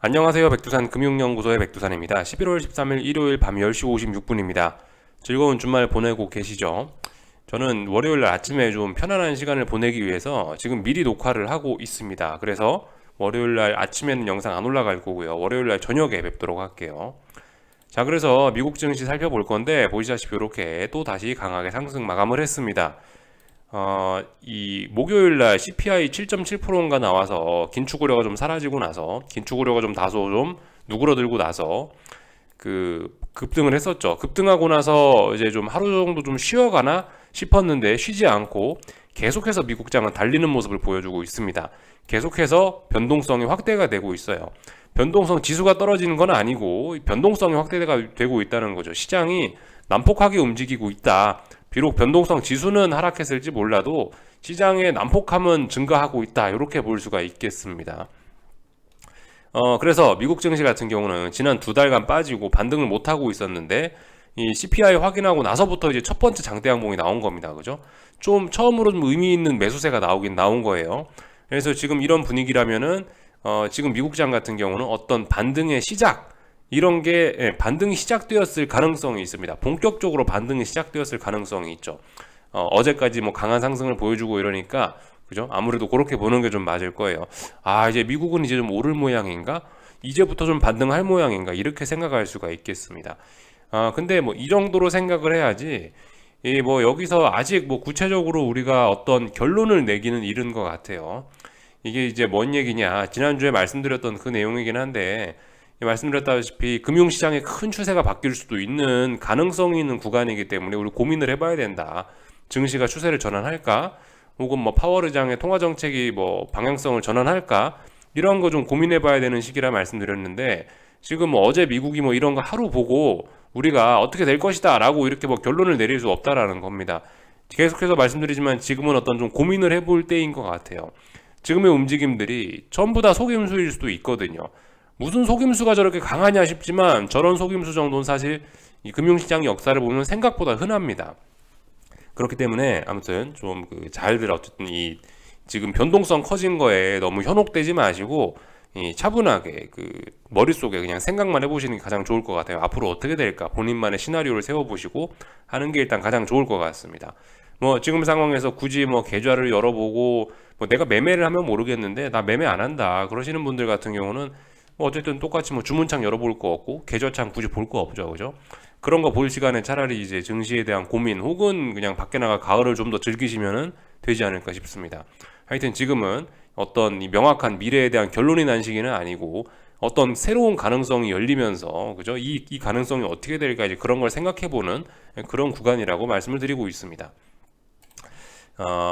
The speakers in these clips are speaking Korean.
안녕하세요. 백두산 금융연구소의 백두산입니다. 11월 13일 일요일 밤 10시 56분입니다. 즐거운 주말 보내고 계시죠? 저는 월요일 아침에 좀 편안한 시간을 보내기 위해서 지금 미리 녹화를 하고 있습니다. 그래서 월요일 날 아침에는 영상 안 올라갈 거고요. 월요일 날 저녁에 뵙도록 할게요. 자, 그래서 미국 증시 살펴볼 건데 보시다시피 이렇게 또 다시 강하게 상승 마감을 했습니다. 이 목요일 날 CPI 7.7%인가 나와서 긴축 우려가 좀 사라지고 나서 긴축 우려가 좀 다소 좀 누그러들고 나서 그 급등을 했었죠. 급등하고 나서 이제 좀 하루 정도 좀 쉬어가나 싶었는데 쉬지 않고 계속해서 미국장은 달리는 모습을 보여주고 있습니다. 계속해서 변동성이 확대가 되고 있어요. 변동성 지수가 떨어지는 건 아니고 변동성이 확대가 되고 있다는 거죠. 시장이 난폭하게 움직이고 있다. 비록 변동성 지수는 하락했을지 몰라도 시장의 난폭함은 증가하고 있다. 이렇게 볼 수가 있겠습니다. 그래서 미국 증시 같은 경우는 지난 2달간 빠지고 반등을 못하고 있었는데 이 CPI 확인하고 나서부터 이제 첫 번째 장대 양봉이 나온 겁니다. 그죠? 좀 처음으로 좀 의미 있는 매수세가 나온 거예요. 그래서 지금 이런 분위기라면은 지금 미국장 같은 경우는 어떤 반등의 시작 이런 게 반등이 시작되었을 가능성이 있습니다. 본격적으로 반등이 시작되었을 가능성이 있죠. 어제까지 뭐 강한 상승을 보여주고 이러니까 그죠? 아무래도 그렇게 보는 게 좀 맞을 거예요. 아, 이제 미국은 이제 좀 오를 모양인가? 이제부터 좀 반등할 모양인가? 이렇게 생각할 수가 있겠습니다. 근데 뭐 이 정도로 생각을 해야지 이 뭐 여기서 아직 뭐 구체적으로 우리가 어떤 결론을 내기는 이른 것 같아요. 이게 이제 뭔 얘기냐? 지난주에 말씀드렸던 그 내용이긴 한데 말씀드렸다시피 금융시장의 큰 추세가 바뀔 수도 있는 가능성이 있는 구간이기 때문에 우리 고민을 해봐야 된다. 증시가 추세를 전환할까? 혹은 뭐 파월 의장의 통화 정책이 뭐 방향성을 전환할까? 이런 거 좀 고민해봐야 되는 시기라 말씀드렸는데 지금 뭐 어제 미국이 뭐 이런 거 하루 보고 우리가 어떻게 될 것이다라고 이렇게 뭐 결론을 내릴 수 없다라는 겁니다. 계속해서 말씀드리지만 지금은 어떤 좀 고민을 해볼 때인 것 같아요. 지금의 움직임들이 전부 다 속임수일 수도 있거든요. 무슨 속임수가 저렇게 강하냐 싶지만 저런 속임수 정도는 사실 이 금융시장 역사를 보면 생각보다 흔합니다. 그렇기 때문에 아무튼 좀 잘들 어쨌든 이 지금 변동성 커진 거에 너무 현혹되지 마시고 이 차분하게 머릿속에 그냥 생각만 해보시는 게 가장 좋을 것 같아요. 앞으로 어떻게 될까 본인만의 시나리오를 세워보시고 하는 게 일단 가장 좋을 것 같습니다. 뭐 지금 상황에서 굳이 뭐 계좌를 열어보고 뭐 내가 매매를 하면 모르겠는데 나 매매 안 한다 그러시는 분들 같은 경우는 뭐 어쨌든 똑같이 뭐 주문창 열어볼 거 없고 계좌창 굳이 볼 거 없죠, 그죠? 그런 거 볼 시간에 차라리 이제 증시에 대한 고민 혹은 그냥 밖에 나가 가을을 좀 더 즐기시면은 되지 않을까 싶습니다. 하여튼 지금은 어떤 이 명확한 미래에 대한 결론이 난 시기는 아니고 어떤 새로운 가능성이 열리면서 그죠? 이 가능성이 어떻게 될까 이제 그런 걸 생각해보는 그런 구간이라고 말씀을 드리고 있습니다.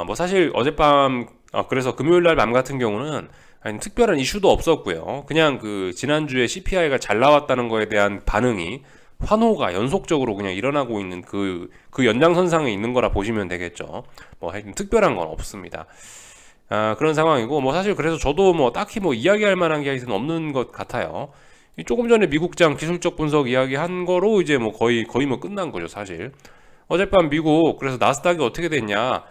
뭐 사실 어젯밤 그래서 금요일 날 밤 같은 경우는 아니, 특별한 이슈도 없었고요. 그냥 지난주에 CPI가 잘 나왔다는 거에 대한 반응이 환호가 연속적으로 그냥 일어나고 있는 그 연장선상에 있는 거라 보시면 되겠죠. 뭐 하여튼 특별한 건 없습니다. 그런 상황이고 뭐 사실 그래서 저도 뭐 딱히 뭐 이야기할 만한 게 하여튼 없는 것 같아요. 조금 전에 미국장 기술적 분석 이야기한 거로 이제 뭐 거의 뭐 끝난 거죠, 사실. 어젯밤 미국 그래서 나스닥이 어떻게 됐냐?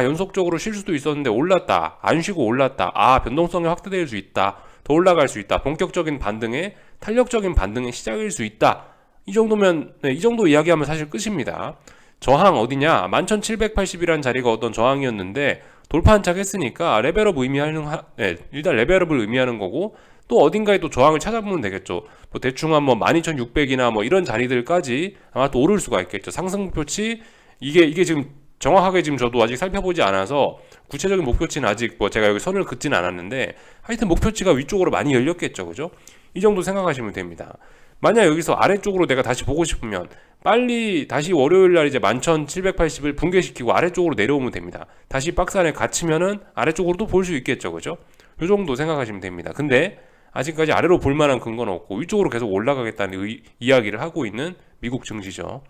연속적으로 쉴 수도 있었는데 올랐다. 안 쉬고 올랐다. 변동성이 확대될 수 있다. 더 올라갈 수 있다. 본격적인 반등의 탄력적인 반등의 시작일 수 있다. 이 정도면 이 정도 이야기하면 사실 끝입니다. 저항 어디냐? 11,780이라는 자리가 어떤 저항이었는데 돌파 한착 했으니까 레벨업 일단 레벨업을 의미하는 거고 또 어딘가에 또 저항을 찾아보면 되겠죠. 뭐 대충 한 뭐 12,600이나 뭐 이런 자리들까지 아마 또 오를 수가 있겠죠. 상승 목표치 이게 지금 정확하게 지금 저도 아직 살펴보지 않아서 구체적인 목표치는 아직 뭐 제가 여기 선을 긋지는 않았는데 하여튼 목표치가 위쪽으로 많이 열렸겠죠, 그죠? 이 정도 생각하시면 됩니다. 만약 여기서 아래쪽으로 내가 다시 보고 싶으면 빨리 다시 월요일 날 이제 11,780을 붕괴시키고 아래쪽으로 내려오면 됩니다. 다시 박스 안에 갇히면은 아래쪽으로도 볼 수 있겠죠, 그죠? 이 정도 생각하시면 됩니다. 근데 아직까지 아래로 볼 만한 근거는 없고 위쪽으로 계속 올라가겠다는 이야기를 하고 있는 미국 증시죠.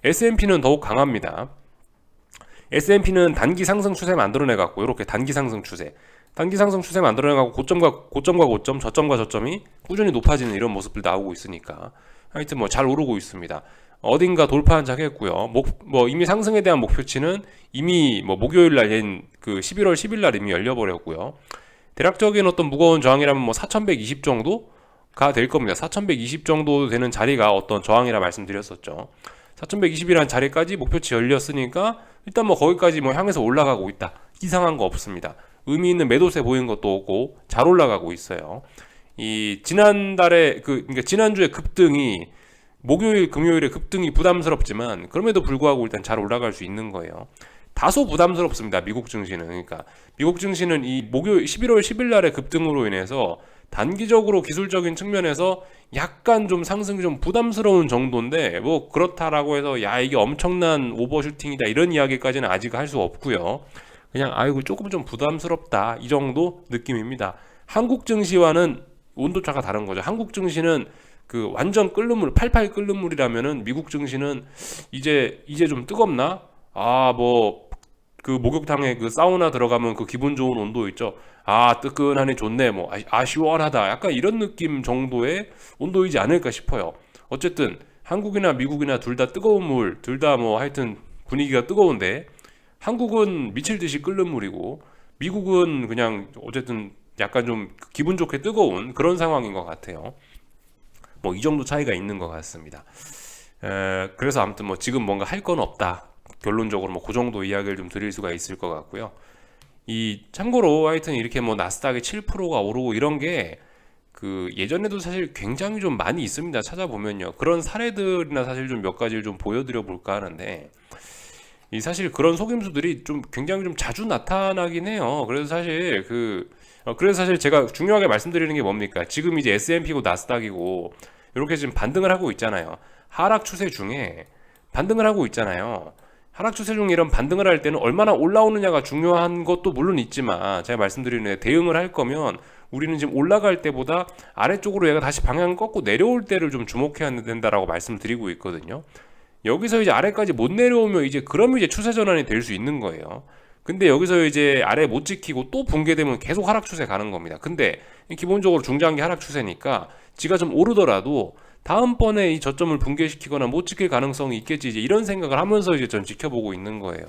S&P는 더욱 강합니다. S&P는 단기 상승 추세 만들어내갖고 이렇게 단기 상승 추세 만들어내갖고 고점과 고점, 저점과 저점이 꾸준히 높아지는 이런 모습들 나오고 있으니까 하여튼 뭐 잘 오르고 있습니다. 어딘가 돌파 한착했고요. 뭐 이미 상승에 대한 목표치는 이미 뭐 목요일 날 11월 10일 날 이미 열려버렸고요. 대략적인 어떤 무거운 저항이라면 뭐 4,120 정도 될 겁니다. 4120 정도 되는 자리가 어떤 저항이라 말씀드렸었죠. 4120이라는 자리까지 목표치 열렸으니까 일단 뭐 거기까지 뭐 향해서 올라가고 있다. 이상한 거 없습니다. 의미 있는 매도세 보이는 것도 없고 잘 올라가고 있어요. 이 지난달에 그러니까 지난주에 급등이 목요일 금요일에 급등이 부담스럽지만 그럼에도 불구하고 일단 잘 올라갈 수 있는 거예요. 다소 부담스럽습니다. 미국 증시는. 그러니까 미국 증시는 이 목요일 11월 10일 날의 급등으로 인해서 단기적으로 기술적인 측면에서 약간 좀 상승이 좀 부담스러운 정도인데 뭐 그렇다라고 해서 야 이게 엄청난 오버슈팅이다 이런 이야기까지는 아직 할 수 없고요. 그냥 아이고 조금 좀 부담스럽다 이 정도 느낌입니다. 한국 증시와는 온도차가 다른 거죠. 한국 증시는 그 완전 끓는 물, 팔팔 끓는 물이라면은 미국 증시는 이제 좀 뜨겁나? 아, 뭐 그 목욕탕에 그 사우나 들어가면 그 기분 좋은 온도 있죠. 아, 뜨끈하니 좋네. 뭐 시원하다. 약간 이런 느낌 정도의 온도이지 않을까 싶어요. 어쨌든 한국이나 미국이나 둘 다 뜨거운 물, 둘 다 뭐 하여튼 분위기가 뜨거운데 한국은 미칠 듯이 끓는 물이고 미국은 그냥 어쨌든 약간 좀 기분 좋게 뜨거운 그런 상황인 것 같아요. 뭐 이 정도 차이가 있는 것 같습니다. 그래서 아무튼 뭐 지금 뭔가 할 건 없다. 결론적으로 뭐 그 정도 이야기를 좀 드릴 수가 있을 것 같고요. 이 참고로 하여튼 이렇게 뭐 나스닥이 7%가 오르고 이런 게 그 예전에도 사실 굉장히 좀 많이 있습니다. 찾아보면요. 그런 사례들이나 사실 좀 몇 가지를 좀 보여드려 볼까 하는데 이 사실 그런 속임수들이 좀 굉장히 좀 자주 나타나긴 해요. 그래서 사실 제가 중요하게 말씀드리는 게 뭡니까? 지금 이제 S&P고 나스닥이고 이렇게 지금 반등을 하고 있잖아요. 하락 추세 중에 반등을 하고 있잖아요. 하락 추세 중에 이런 반등을 할 때는 얼마나 올라오느냐가 중요한 것도 물론 있지만 제가 말씀드리는 대응을 할 거면 우리는 지금 올라갈 때보다 아래쪽으로 얘가 다시 방향을 꺾고 내려올 때를 좀 주목해야 된다라고 말씀드리고 있거든요. 여기서 이제 아래까지 못 내려오면 그러면 이제 추세 전환이 될 수 있는 거예요. 근데 여기서 이제 아래 못 지키고 또 붕괴되면 계속 하락 추세 가는 겁니다. 근데 기본적으로 중장기 하락 추세니까 지가 좀 오르더라도 다음번에 이 저점을 붕괴시키거나 못 지킬 가능성이 있겠지 이제 이런 생각을 하면서 이제 전 지켜보고 있는 거예요.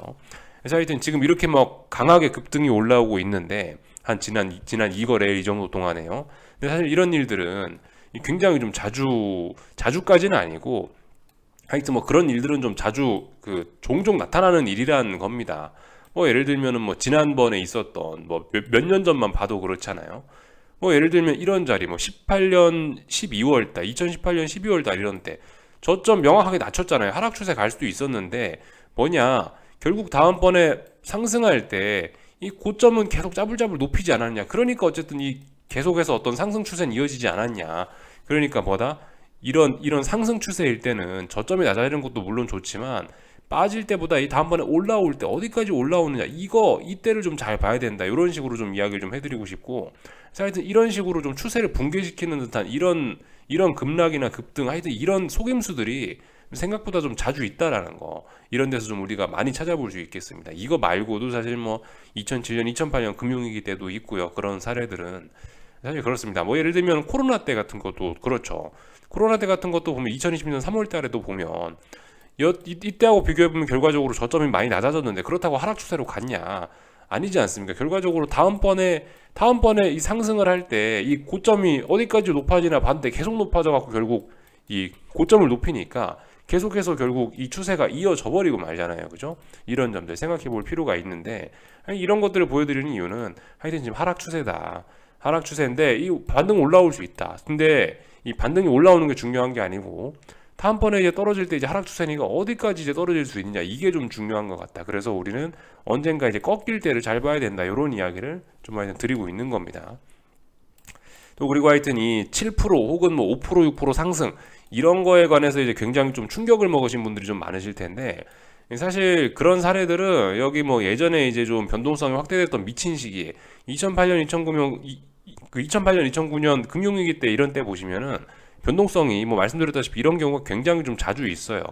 그래서 하여튼 지금 이렇게 막 강하게 급등이 올라오고 있는데 한 지난 2거래일 이 정도 동안에요. 근데 사실 이런 일들은 굉장히 좀 자주까지는 아니고 하여튼 뭐 그런 일들은 좀 자주 종종 나타나는 일이라는 겁니다. 뭐 예를 들면은 뭐 지난번에 있었던 뭐 몇 년 전만 봐도 그렇잖아요. 뭐 예를 들면 이런 자리 뭐 18년 12월 달, 2018년 12월 달 이런 때 저점 명확하게 낮췄잖아요. 하락 추세 갈 수도 있었는데 뭐냐? 결국 다음번에 상승할 때 이 고점은 계속 짜불짜불 높이지 않았냐. 그러니까 어쨌든 이 계속해서 어떤 상승 추세는 이어지지 않았냐. 그러니까 뭐다? 이런 상승 추세일 때는 저점이 낮아지는 것도 물론 좋지만 빠질 때보다 이 다음번에 올라올 때 어디까지 올라오느냐 이때를 좀 잘 봐야 된다 이런 식으로 좀 이야기를 좀 해드리고 싶고 하여튼 이런 식으로 좀 추세를 붕괴시키는 듯한 이런 급락이나 급등 하여튼 이런 속임수들이 생각보다 좀 자주 있다라는 거 이런 데서 좀 우리가 많이 찾아볼 수 있겠습니다. 이거 말고도 사실 뭐 2007년 2008년 금융위기 때도 있고요. 그런 사례들은 사실 그렇습니다. 뭐 예를 들면 코로나 때 같은 것도 그렇죠. 코로나 때 같은 것도 보면 2020년 3월 달에도 보면 이때하고 비교해보면 결과적으로 저점이 많이 낮아졌는데 그렇다고 하락 추세로 갔냐? 아니지 않습니까? 결과적으로 다음번에 이 상승을 할 때 이 고점이 어디까지 높아지나 봤는데 계속 높아져 갖고 결국 이 고점을 높이니까 계속해서 결국 이 추세가 이어져 버리고 말잖아요. 그죠? 이런 점들 생각해 볼 필요가 있는데 이런 것들을 보여드리는 이유는 하여튼 지금 하락 추세다. 하락 추세인데 이 반등 올라올 수 있다. 근데 이 반등이 올라오는 게 중요한 게 아니고 다음번에 이제 떨어질 때 이제 하락 추세니까 어디까지 이제 떨어질 수 있느냐 이게 좀 중요한 것 같다. 그래서 우리는 언젠가 이제 꺾일 때를 잘 봐야 된다. 이런 이야기를 좀 많이 드리고 있는 겁니다. 또 그리고 하여튼 이 7% 혹은 뭐 5% 6% 상승 이런 거에 관해서 이제 굉장히 좀 충격을 먹으신 분들이 좀 많으실 텐데 사실 그런 사례들은 여기 뭐 예전에 이제 좀 변동성이 확대됐던 미친 시기에 2008년 2009년 금융위기 때 이런 때 보시면은 변동성이 뭐 말씀드렸다시피 이런 경우가 굉장히 좀 자주 있어요.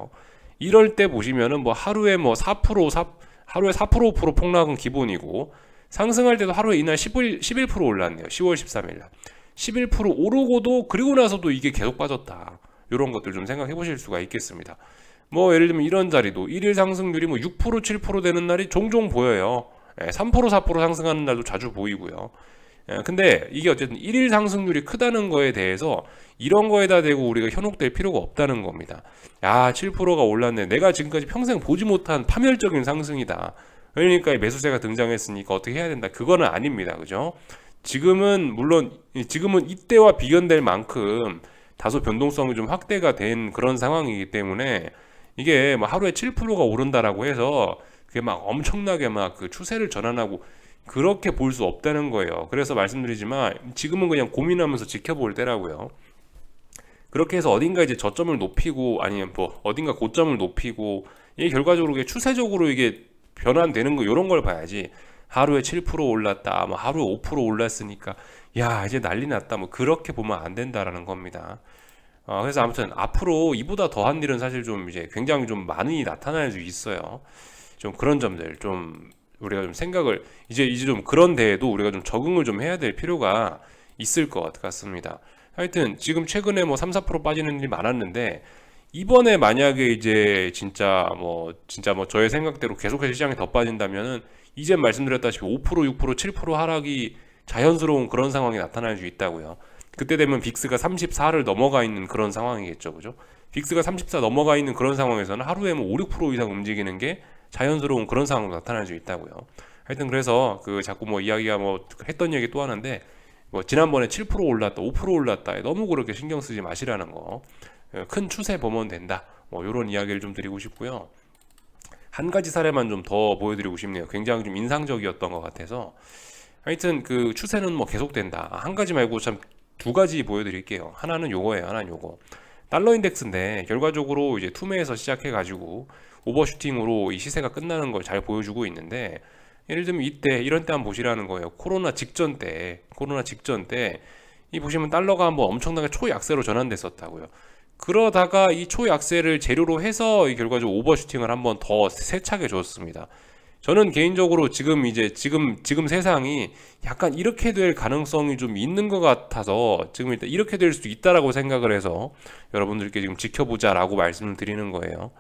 이럴 때 보시면은 뭐 하루에 4% 5% 폭락은 기본이고 상승할 때도 하루에 이날 11% 올랐네요. 10월 13일 날. 11% 오르고도 그리고 나서도 이게 계속 빠졌다. 이런 것들 좀 생각해 보실 수가 있겠습니다. 뭐 예를 들면 이런 자리도 일일 상승률이 뭐 6% 7% 되는 날이 종종 보여요. 3% 4% 상승하는 날도 자주 보이고요. 근데 이게 어쨌든 일일 상승률이 크다는 거에 대해서 이런 거에다 대고 우리가 현혹될 필요가 없다는 겁니다. 야, 7%가 올랐네. 내가 지금까지 평생 보지 못한 파멸적인 상승이다. 그러니까 이 매수세가 등장했으니까 어떻게 해야 된다. 그거는 아닙니다. 그죠? 지금은 물론 지금은 이때와 비견될 만큼 다소 변동성이 좀 확대가 된 그런 상황이기 때문에 이게 뭐 하루에 7%가 오른다라고 해서 그게 막 엄청나게 막 그 추세를 전환하고 그렇게 볼 수 없다는 거예요. 그래서 말씀드리지만 지금은 그냥 고민하면서 지켜볼 때라고요. 그렇게 해서 어딘가 이제 저점을 높이고 아니면 뭐 어딘가 고점을 높이고 이게 결과적으로 이게 추세적으로 이게 변환되는 거 이런 걸 봐야지. 하루에 7% 올랐다, 뭐 하루에 5% 올랐으니까 야 이제 난리 났다, 뭐 그렇게 보면 안 된다라는 겁니다. 그래서 아무튼 앞으로 이보다 더한 일은 사실 좀 이제 굉장히 좀 많이 나타날 수 있어요. 좀 그런 점들 좀 우리가 좀 생각을 이제 좀 그런 데에도 우리가 좀 적응을 좀 해야 될 필요가 있을 것 같습니다. 하여튼 지금 최근에 뭐 3, 4% 빠지는 일이 많았는데 이번에 만약에 이제 진짜 뭐 저의 생각대로 계속해서 시장이 더 빠진다면은 이제 말씀드렸다시피 5%, 6%, 7% 하락이 자연스러운 그런 상황이 나타날 수 있다고요. 그때 되면 빅스가 34를 넘어가 있는 그런 상황이겠죠. 그죠? 빅스가 34 넘어가 있는 그런 상황에서는 하루에 뭐 5, 6% 이상 움직이는 게 자연스러운 그런 상황으로 나타날 수 있다고요. 하여튼 그래서 그 자꾸 뭐 이야기가 뭐 했던 얘기 또 하는데 뭐 지난번에 7% 올랐다, 5% 올랐다, 너무 그렇게 신경 쓰지 마시라는 거. 큰 추세 보면 된다. 뭐 이런 이야기를 좀 드리고 싶고요. 한 가지 사례만 좀 더 보여드리고 싶네요. 굉장히 좀 인상적이었던 것 같아서. 하여튼 그 추세는 뭐 계속된다. 한 가지 말고 참 두 가지 보여드릴게요. 하나는 요거예요. 하나는 요거. 달러 인덱스인데 결과적으로 이제 투매에서 시작해가지고 오버슈팅으로 이 시세가 끝나는 걸 잘 보여주고 있는데 예를 들면 이때 이런 때 한번 보시라는 거예요. 코로나 직전 때 이 보시면 달러가 한번 엄청나게 초약세로 전환됐었다고요. 그러다가 이 초약세를 재료로 해서 이 결과적으로 오버슈팅을 한번 더 세차게 줬습니다. 저는 개인적으로 지금 세상이 약간 이렇게 될 가능성이 좀 있는 것 같아서 지금 일단 이렇게 될 수도 있다라고 생각을 해서 여러분들께 지금 지켜보자라고 말씀을 드리는 거예요.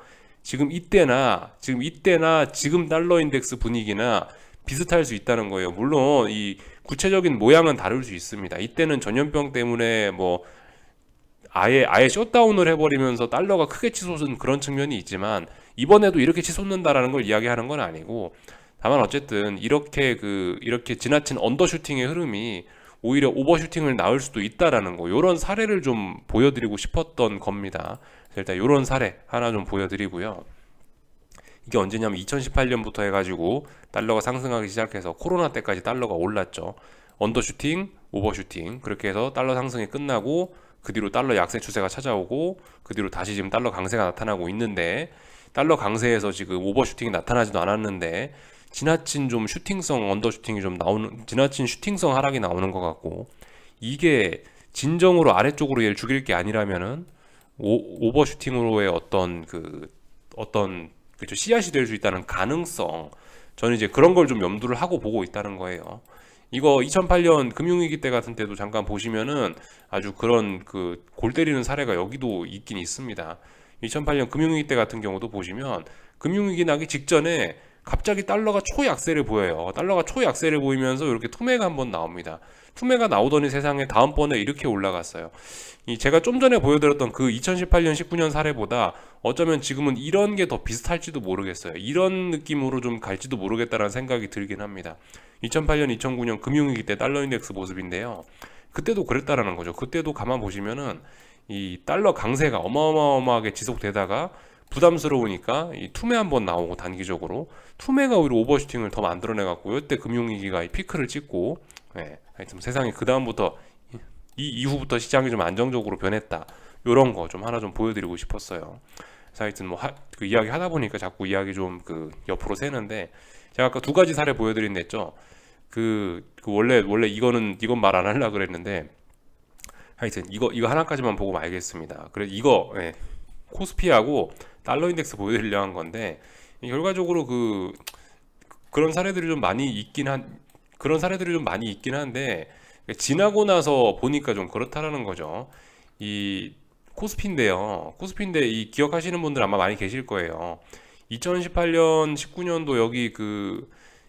지금 달러 인덱스 분위기나 비슷할 수 있다는 거예요. 물론 이 구체적인 모양은 다를 수 있습니다. 이때는 전염병 때문에 뭐 아예 셧다운을 해버리면서 달러가 크게 치솟은 그런 측면이 있지만 이번에도 이렇게 치솟는다라는 걸 이야기하는 건 아니고 다만 어쨌든 이렇게 지나친 언더슈팅의 흐름이 오히려 오버슈팅을 낳을 수도 있다라는 거 이런 사례를 좀 보여드리고 싶었던 겁니다. 일단 이런 사례 하나 좀 보여드리고요. 이게 언제냐면 2018년부터 해가지고 달러가 상승하기 시작해서 코로나 때까지 달러가 올랐죠. 언더슈팅, 오버슈팅 그렇게 해서 달러 상승이 끝나고 그 뒤로 달러 약세 추세가 찾아오고 그 뒤로 다시 지금 달러 강세가 나타나고 있는데 달러 강세에서 지금 오버슈팅이 나타나지도 않았는데 지나친 슈팅성 하락이 나오는 것 같고 이게 진정으로 아래쪽으로 얘를 죽일 게 아니라면은 오버슈팅으로의 어떤 그쵸, 씨앗이 될 수 있다는 가능성 저는 이제 그런 걸 좀 염두를 하고 보고 있다는 거예요. 이거 2008년 금융위기 때 같은 때도 잠깐 보시면은 아주 그런 그 골 때리는 사례가 여기도 있긴 있습니다. 2008년 금융위기 때 같은 경우도 보시면 금융위기 나기 직전에 갑자기 달러가 초약세를 보여요. 달러가 초약세를 보이면서 이렇게 투매가 한번 나옵니다. 투매가 나오더니 세상에 다음번에 이렇게 올라갔어요. 제가 좀 전에 보여드렸던 그 2018년 19년 사례보다 어쩌면 지금은 이런 게 더 비슷할지도 모르겠어요. 이런 느낌으로 좀 갈지도 모르겠다라는 생각이 들긴 합니다. 2008년 2009년 금융위기 때 달러 인덱스 모습인데요. 그때도 그랬다라는 거죠. 그때도 가만 보시면은 이 달러 강세가 어마어마하게 지속되다가 부담스러우니까 이 투매 한번 나오고 단기적으로 투매가 오히려 오버슈팅을 더 만들어내 갖고 이때 금융위기가 이 피크를 찍고 하여튼 세상이 그 다음부터 이 이후부터 시장이 좀 안정적으로 변했다. 요런 거 좀 하나 좀 보여드리고 싶었어요. 그래서 하여튼 그 이야기 하다 보니까 자꾸 이야기 좀 그 옆으로 새는데 제가 아까 두 가지 사례 보여드린 냈죠. 원래 이건 말 안 하려고 그랬는데 하여튼 이거 하나까지만 보고 말겠습니다. 그래 코스피하고 달러 인덱스 보여드리려고 한 건데 결과적으로 그런 사례들이 좀 많이 있긴 한데 지나고 나서 보니까 좀 그렇다라는 거죠. 이 코스피인데 이 기억하시는 분들 아마 많이 계실 거예요. 2018년 19년도 여기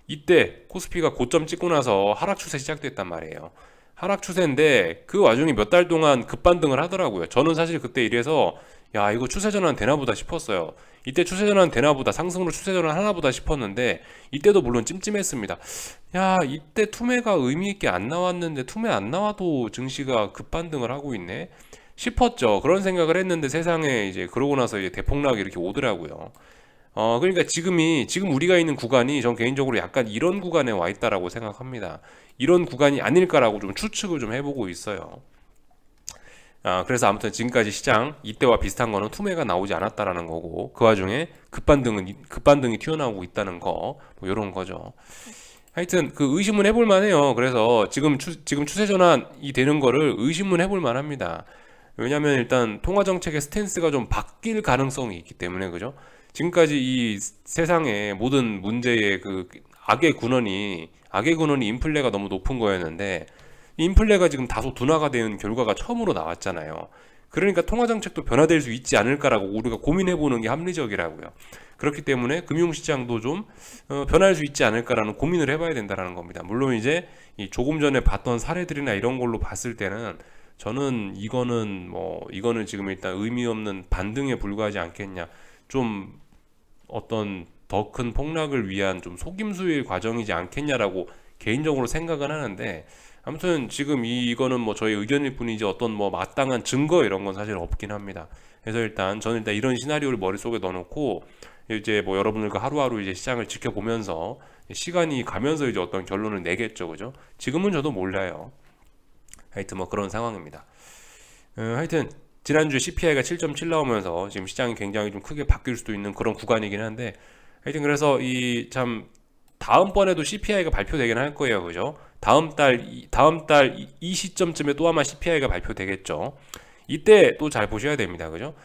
이때 코스피가 고점 찍고 나서 하락 추세 시작됐단 말이에요. 하락 추세인데 그 와중에 몇 달 동안 급반등을 하더라고요. 저는 사실 그때 이래서 야 이거 추세 전환 되나 보다 싶었어요. 이때 추세 전환 되나 보다, 상승으로 추세 전환 하나 보다 싶었는데 이때도 물론 찜찜했습니다. 야 이때 투매가 의미 있게 안 나왔는데 투매 안 나와도 증시가 급반등을 하고 있네 싶었죠. 그런 생각을 했는데 세상에 이제 그러고 나서 이제 대폭락이 이렇게 오더라고요. 그러니까 지금 우리가 있는 구간이 전 개인적으로 약간 이런 구간에 와 있다라고 생각합니다. 이런 구간이 아닐까라고 좀 추측을 좀 해보고 있어요. 그래서 아무튼 지금까지 시장 이때와 비슷한 거는 투매가 나오지 않았다라는 거고, 그 와중에 급반등이 튀어나오고 있다는 거, 뭐 이런 거죠. 하여튼 그 의심은 해볼 만해요. 그래서 지금 추세 전환이 되는 거를 의심은 해볼 만합니다. 왜냐하면 일단 통화 정책의 스탠스가 좀 바뀔 가능성이 있기 때문에, 그죠? 지금까지 이 세상의 모든 문제의 그 악의 근원이 인플레가 너무 높은 거였는데, 인플레가 지금 다소 둔화가 된 결과가 처음으로 나왔잖아요. 그러니까 통화 정책도 변화될 수 있지 않을까라고 우리가 고민해 보는 게 합리적이라고요. 그렇기 때문에 금융시장도 좀 변할 수 있지 않을까라는 고민을 해봐야 된다라는 겁니다. 물론 이제 이 조금 전에 봤던 사례들이나 이런 걸로 봤을 때는 저는 이거는 지금 일단 의미 없는 반등에 불과하지 않겠냐. 좀 어떤 더 큰 폭락을 위한 좀 속임수의 과정이지 않겠냐라고 개인적으로 생각은 하는데, 아무튼 지금 이거는 뭐 저의 의견일 뿐이지 어떤 뭐 마땅한 증거 이런 건 사실 없긴 합니다. 그래서 저는 일단 이런 시나리오를 머릿속에 넣어놓고 이제 뭐 여러분들과 하루하루 이제 시장을 지켜보면서 시간이 가면서 이제 어떤 결론을 내겠죠, 그죠? 지금은 저도 몰라요. 하여튼 뭐 그런 상황입니다. 하여튼 지난주에 CPI가 7.7 나오면서 지금 시장이 굉장히 좀 크게 바뀔 수도 있는 그런 구간이긴 한데, 하여튼 그래서 다음번에도 CPI가 발표되긴 할 거예요, 그죠? 다음 달 이 시점쯤에 또 아마 CPI가 발표되겠죠. 이때 또 잘 보셔야 됩니다, 그죠?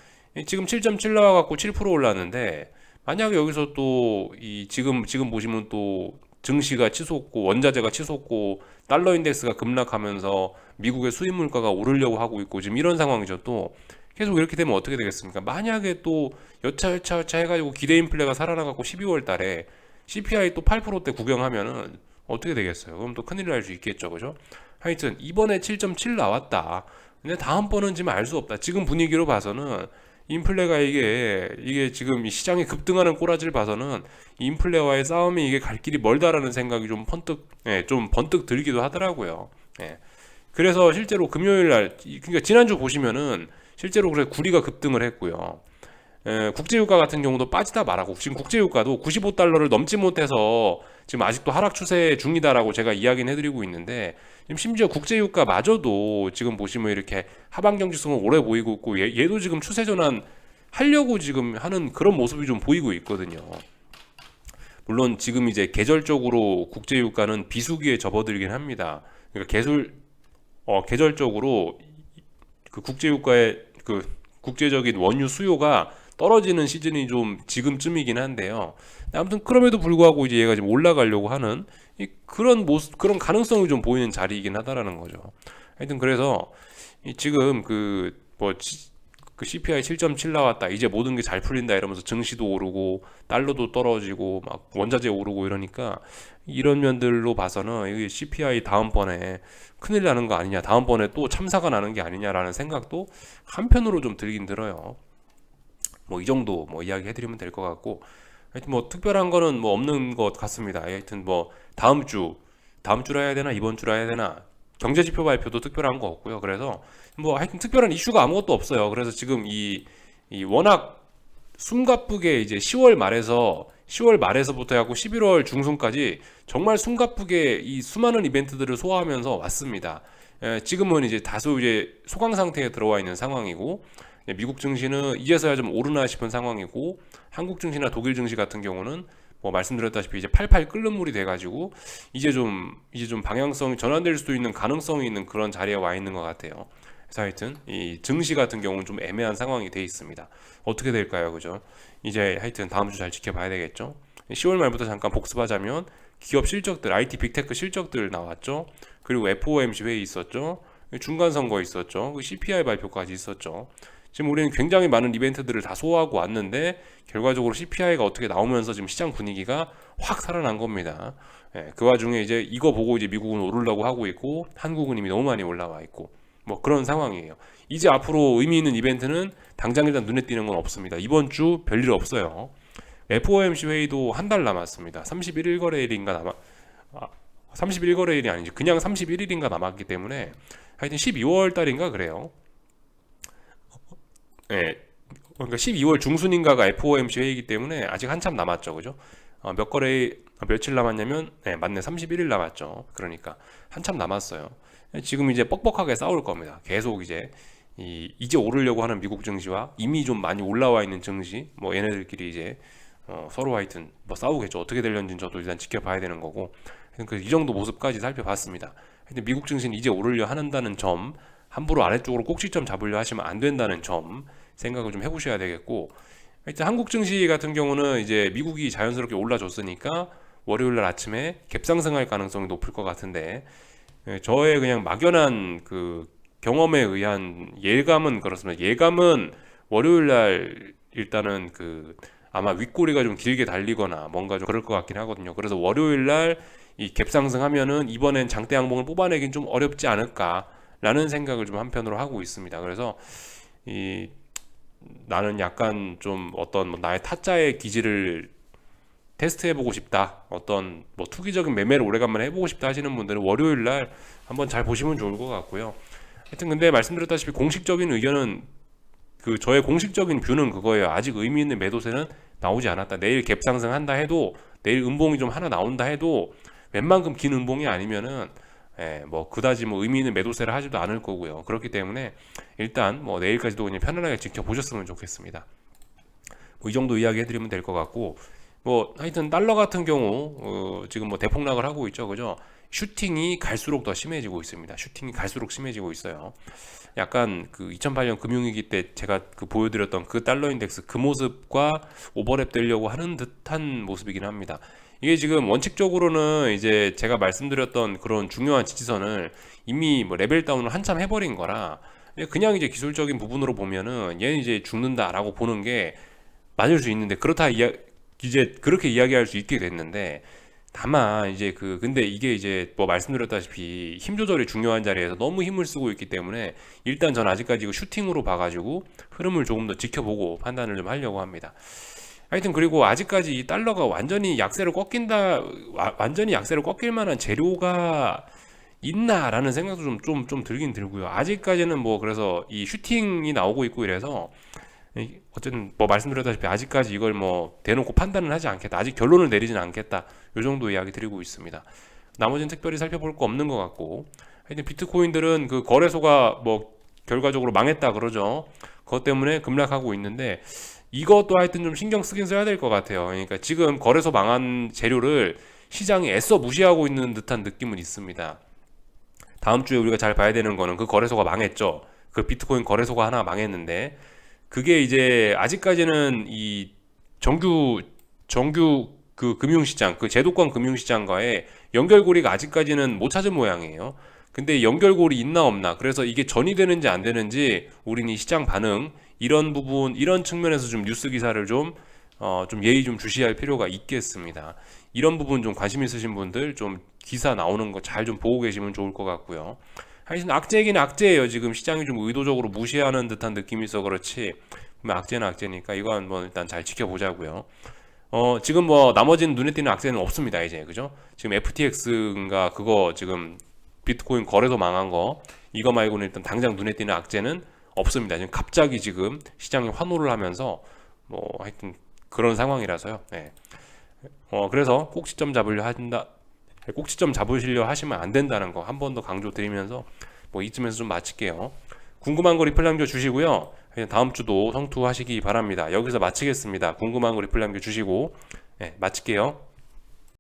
지금 7.7 나와갖고 7% 올랐는데, 만약에 여기서 또 지금 보시면 또 증시가 치솟고 원자재가 치솟고 달러 인덱스가 급락하면서 미국의 수입 물가가 오르려고 하고 있고 지금 이런 상황이죠. 또 계속 이렇게 되면 어떻게 되겠습니까? 만약에 또 여차 해가지고 기대 인플레가 살아나갖고 12월 달에 CPI 또 8%대 구경하면은 어떻게 되겠어요? 그럼 또 큰일 날 수 있겠죠, 그죠? 하여튼 이번에 7.7 나왔다. 근데 다음번은 지금 알 수 없다. 지금 분위기로 봐서는 인플레가 이게 지금 이 시장이 급등하는 꼬라지를 봐서는 인플레와의 싸움이 이게 갈 길이 멀다라는 생각이 좀 번뜩 들기도 하더라고요. 예. 그래서 실제로 금요일 날, 그러니까 지난주 보시면은 실제로 그래 구리가 급등을 했고요. 국제유가 같은 경우도 빠지다 말하고 지금 국제유가도 95달러를 넘지 못해서 지금 아직도 하락 추세 중이다라고 제가 이야기는 해드리고 있는데, 지금 심지어 국제유가마저도 지금 보시면 이렇게 하반경 지수는 오래 보이고 있고 얘도 지금 추세 전환 하려고 지금 하는 그런 모습이 좀 보이고 있거든요. 물론 지금 이제 계절적으로 국제유가는 비수기에 접어들긴 합니다. 그러니까 계절적으로 그 국제유가의 그 국제적인 원유 수요가 떨어지는 시즌이 좀 지금쯤이긴 한데요. 아무튼 그럼에도 불구하고 이제 얘가 지금 올라가려고 하는 그런 가능성이 좀 보이는 자리이긴 하다라는 거죠. 하여튼 그래서 지금 그 CPI 7.7 나왔다, 이제 모든 게 잘 풀린다 이러면서 증시도 오르고 달러도 떨어지고 막 원자재 오르고 이러니까 이런 면들로 봐서는 이게 CPI 다음번에 큰일 나는 거 아니냐, 다음번에 또 참사가 나는 게 아니냐라는 생각도 한편으로 좀 들긴 들어요. 뭐 이 정도 뭐 이야기 해드리면 될 것 같고, 하여튼 뭐 특별한 거는 뭐 없는 것 같습니다. 하여튼 뭐 다음 주라 해야 되나 이번 주라 해야 되나 경제지표 발표도 특별한 거 없고요. 그래서 뭐 하여튼 특별한 이슈가 아무것도 없어요. 그래서 지금 이 워낙 숨가쁘게 이제 10월 말에서부터 하고 11월 중순까지 정말 숨가쁘게 이 수많은 이벤트들을 소화하면서 왔습니다. 지금은 이제 다소 이제 소강 상태에 들어와 있는 상황이고, 미국 증시는 이제서야 좀 오르나 싶은 상황이고, 한국 증시나 독일 증시 같은 경우는 뭐 말씀드렸다시피 이제 팔팔 끓는 물이 돼가지고 이제 좀 방향성이 전환될 수도 있는 가능성이 있는 그런 자리에 와 있는 것 같아요. 그래서 하여튼 이 증시 같은 경우는 좀 애매한 상황이 돼 있습니다. 어떻게 될까요, 그죠? 이제 하여튼 다음 주 잘 지켜봐야 되겠죠. 10월 말부터 잠깐 복습하자면 기업 실적들, IT 빅테크 실적들 나왔죠. 그리고 FOMC 회의 있었죠. 중간 선거 있었죠. CPI 발표까지 있었죠. 지금 우리는 굉장히 많은 이벤트들을 다 소화하고 왔는데 결과적으로 CPI가 어떻게 나오면서 지금 시장 분위기가 확 살아난 겁니다. 예, 그 와중에 이제 이거 보고 이제 미국은 오르려고 하고 있고 한국은 이미 너무 많이 올라와 있고 뭐 그런 상황이에요. 이제 앞으로 의미 있는 이벤트는 당장 일단 눈에 띄는 건 없습니다. 이번 주 별일 없어요. FOMC 회의도 한 달 남았습니다. 31일 거래일인가 31일 거래일이 아니지 그냥 31일인가 남았기 때문에 하여튼 12월 달인가 그래요. 예. 그러니까 12월 중순인가가 FOMC 회의이기 때문에 아직 한참 남았죠. 그죠? 몇 거래 며칠 남았냐면 네, 맞네. 31일 남았죠. 그러니까 한참 남았어요. 지금 이제 뻑뻑하게 싸울 겁니다. 계속 이제 이제 오르려고 하는 미국 증시와 이미 좀 많이 올라와 있는 증시 뭐 얘네들끼리 이제 서로 하여튼 뭐 싸우겠죠. 어떻게 될런지는 저도 일단 지켜봐야 되는 거고 이 정도 모습까지 살펴봤습니다. 하여튼 미국 증시는 이제 오르려 한다는 점 함부로 아래쪽으로 꼭지점 잡으려 하시면 안 된다는 점 생각을 좀 해보셔야 되겠고 하여튼 한국 증시 같은 경우는 이제 미국이 자연스럽게 올라줬으니까 월요일날 아침에 갭상승할 가능성이 높을 것 같은데 저의 그냥 막연한 그 경험에 의한 예감은 그렇습니다. 예감은 월요일날 일단은 그 아마 윗꼬리가 좀 길게 달리거나 뭔가 좀 그럴 것 같긴 하거든요. 그래서 월요일날 이 갭상승하면은 이번엔 장대 양봉을 뽑아내긴 좀 어렵지 않을까라는 생각을 좀 한편으로 하고 있습니다. 그래서 이 나는 약간 좀 어떤 뭐 나의 타짜의 기질을 테스트해보고 싶다. 어떤 뭐 투기적인 매매를 오래간만에 해보고 싶다 하시는 분들은 월요일날 한번 잘 보시면 좋을 것 같고요. 하여튼 근데 말씀드렸다시피 공식적인 의견은 그 저의 공식적인 뷰는 그거예요. 아직 의미 있는 매도세는 나오지 않았다. 내일 갭 상승한다 해도 내일 음봉이 좀 하나 나온다 해도 웬만큼 긴 음봉이 아니면은 뭐 그다지 뭐 의미 있는 매도세를 하지도 않을 거고요. 그렇기 때문에 일단 뭐 내일까지도 그냥 편안하게 지켜보셨으면 좋겠습니다. 뭐 이 정도 이야기 해드리면 될 것 같고 뭐 하여튼 달러 같은 경우 지금 뭐 대폭락을 하고 있죠, 그죠? 슈팅이 갈수록 더 심해지고 있습니다. 슈팅이 갈수록 심해지고 있어요. 약간 그 2008년 금융위기 때 제가 그 보여드렸던 그 달러 인덱스 그 모습과 오버랩 되려고 하는 듯한 모습이긴 합니다. 이게 지금 원칙적으로는 이제 제가 말씀드렸던 그런 중요한 지지선을 이미 뭐 레벨 다운을 한참 해버린 거라 그냥 이제 기술적인 부분으로 보면은 얘는 이제 죽는다라고 보는 게 맞을 수 있는데 그렇다 이제 그렇게 이야기할 수 있게 됐는데 다만 이제 근데 이게 이제 뭐 말씀드렸다시피 힘 조절이 중요한 자리에서 너무 힘을 쓰고 있기 때문에 일단 전 아직까지 이거 슈팅으로 봐가지고 흐름을 조금 더 지켜보고 판단을 좀 하려고 합니다. 하여튼 그리고 아직까지 이 달러가 완전히 약세를 꺾일 만한 재료가 있나라는 생각도 좀 들긴 들고요. 아직까지는 뭐 그래서 이 슈팅이 나오고 있고 이래서 어쨌든 뭐 말씀드렸다시피 아직까지 이걸 뭐 대놓고 판단을 하지 않겠다. 아직 결론을 내리지는 않겠다. 요 정도 이야기 드리고 있습니다. 나머지는 특별히 살펴볼 거 없는 것 같고 하여튼 비트코인들은 그 거래소가 뭐 결과적으로 망했다 그러죠. 그것 때문에 급락하고 있는데 이것도 하여튼 좀 신경 쓰긴 써야 될 것 같아요. 그러니까 지금 거래소 망한 재료를 시장이 애써 무시하고 있는 듯한 느낌은 있습니다. 다음 주에 우리가 잘 봐야 되는 거는 그 거래소가 망했죠. 그 비트코인 거래소가 하나 망했는데 그게 이제 아직까지는 이 정규 그 금융시장 그 제도권 금융시장과의 연결고리가 아직까지는 못 찾은 모양이에요. 근데 연결고리 있나 없나 그래서 이게 전이 되는지 안 되는지 우리는 이 시장 반응 이런 부분 이런 측면에서 좀 뉴스 기사를 좀 예의 좀 주시할 필요가 있겠습니다. 이런 부분 좀 관심 있으신 분들 좀 기사 나오는 거 잘 좀 보고 계시면 좋을 것 같고요. 하여튼 악재이긴 악재예요. 지금 시장이 좀 의도적으로 무시하는 듯한 느낌이 있어 그렇지 악재는 악재니까 이거 한번 일단 잘 지켜보자고요. 지금 뭐 나머지는 눈에 띄는 악재는 없습니다. 이제 그죠? 지금 FTX인가 그거 지금 비트코인 거래소 망한 거 이거 말고는 일단 당장 눈에 띄는 악재는 없습니다. 지금 갑자기 지금 시장이 환호를 하면서 뭐 하여튼 그런 상황이라서요. 네. 그래서 꼭지점 잡으시려 하시면 안 된다는 거 한 번 더 강조 드리면서 뭐 이쯤에서 좀 마칠게요. 궁금한 거 리플 남겨주시고요. 다음 주도 성투하시기 바랍니다. 여기서 마치겠습니다. 궁금한 거 리플 남겨주시고 마칠게요.